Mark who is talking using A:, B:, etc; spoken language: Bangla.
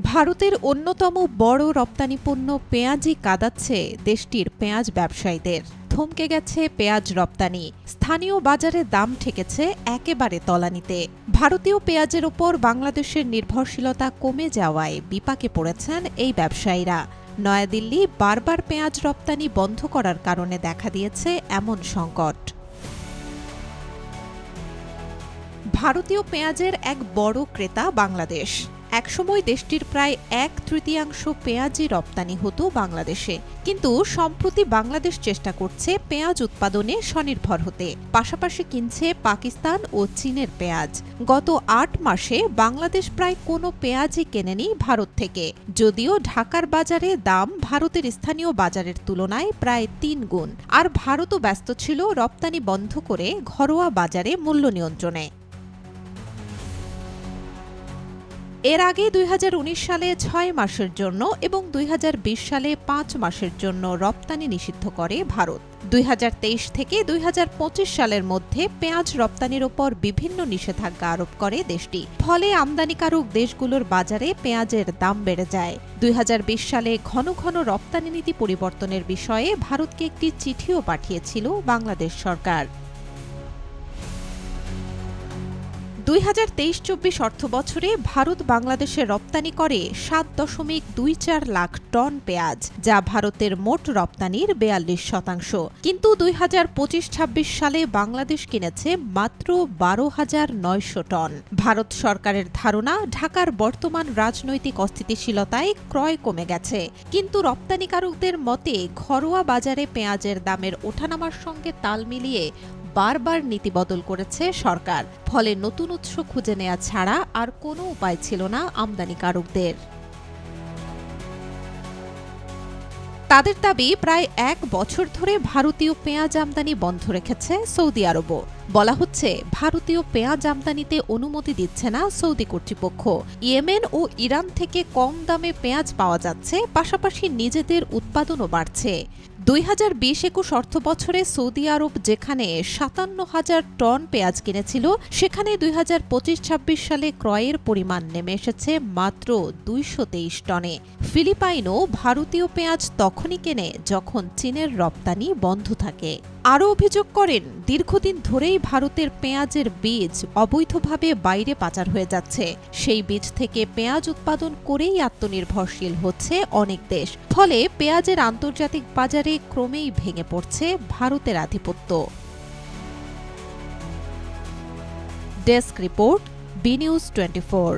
A: ভারতের অন্যতম বড় রপ্তানি পণ্য পেঁয়াজই কাঁদাচ্ছে দেশটির পেঁয়াজ ব্যবসায়ীদের। থমকে গেছে পেঁয়াজ রপ্তানি, স্থানীয় বাজারে দাম ঠেকেছে একেবারে তলানিতে। ভারতীয় পেঁয়াজের ওপর বাংলাদেশের নির্ভরশীলতা কমে যাওয়ায় বিপাকে পড়েছেন এই ব্যবসায়ীরা। নয়াদিল্লি বারবার পেঁয়াজ রপ্তানি বন্ধ করার কারণে দেখা দিয়েছে এমন সংকট। ভারতীয় পেঁয়াজের এক বড় ক্রেতা বাংলাদেশ। একসময় দেশটির প্রায় 1/3 পেঁয়াজই রপ্তানি হতো বাংলাদেশে, কিন্তু সম্প্রতি বাংলাদেশ চেষ্টা করছে পেঁয়াজ উৎপাদনে স্বনির্ভর হতে। পাশাপাশি কিনছে পাকিস্তান ও চীনের পেঁয়াজ। গত 8 মাসে বাংলাদেশ প্রায় কোনো পেঁয়াজই কেনেনি ভারত থেকে, যদিও ঢাকার বাজারে দাম ভারতের স্থানীয় বাজারের তুলনায় প্রায় 3 গুণ। আর ভারতও ব্যস্ত ছিল রপ্তানি বন্ধ করে ঘরোয়া বাজারে মূল্য নিয়ন্ত্রণে। এর আগে 2019 সালে 6 মাসের জন্য এবং 2020 সালে 5 মাসের জন্য রপ্তানি নিষিদ্ধ করে ভারত। 2023 থেকে 2025 সালের মধ্যে পেঁয়াজ রপ্তানির ওপর বিভিন্ন নিষেধাজ্ঞা আরোপ করে দেশটি। ফলে আমদানিকারক দেশগুলোর বাজারে পেঁয়াজের দাম বেড়ে যায়। 2020 সালে ঘন ঘন রপ্তানি নীতি পরিবর্তনের বিষয়ে ভারতকে একটি চিঠিও পাঠিয়েছিল বাংলাদেশ সরকার। 2023-24 অর্থবছরে ভারত বাংলাদেশে রপ্তানি করে 7.24 লাখ টন পেঁয়াজ, যা ভারতের মোট রপ্তানির 42%। কিন্তু 2025-26 সালে বাংলাদেশ কিনেছে মাত্র 12,900 টন। ভারত সরকারের ধারণা, ঢাকার বর্তমান রাজনৈতিক অস্থিতিশীলতায় ক্রয় কমে গেছে। কিন্তু রপ্তানিকারকদের মতে ঘরোয়া বাজারে পেঁয়াজের দামের ওঠানামার সঙ্গে তাল মিলিয়ে বারবার নীতি বদল করেছে সরকার। ফলে নতুন উৎস খুঁজে নেওয়া ছাড়া আর কোনো উপায় ছিল না আমদানিকারকদের। তাদের দাবি, প্রায় 1 বছর ধরে ভারতীয় পেঁয়াজ আমদানি বন্ধ রেখেছে সৌদি আরবও। বলা হচ্ছে, ভারতীয় পেঁয়াজ আমদানিতে অনুমতি দিচ্ছে না সৌদি কর্তৃপক্ষ। ইয়েমেন ও ইরান থেকে কম দামে পেঁয়াজ পাওয়া যাচ্ছে, পাশাপাশি নিজেদের উৎপাদনও বাড়ছে। 2020-21 অর্থবছরে সৌদি আরব যেখানে 57,000 টন পেঁয়াজ কিনেছিল, সেখানে 2025-26 সালে ক্রয়ের পরিমাণ নেমে এসেছে মাত্র 223 টনে। ফিলিপাইনও ভারতীয় পেঁয়াজ তখনই কেনে যখন চীনের রপ্তানি বন্ধ থাকে। আরও অভিযোগ করেন, দীর্ঘদিন ধরেই ভারতের পেঁয়াজের বীজ অবৈধভাবে বাইরে পাচার হয়ে যাচ্ছে। সেই বীজ থেকে পেঁয়াজ উৎপাদন করেই আত্মনির্ভরশীল হচ্ছে অনেক দেশ। ফলে পেঁয়াজের আন্তর্জাতিক বাজারে ক্রমেই ভেঙে পড়ছে ভারতের আধিপত্য। Desk report, B news 24।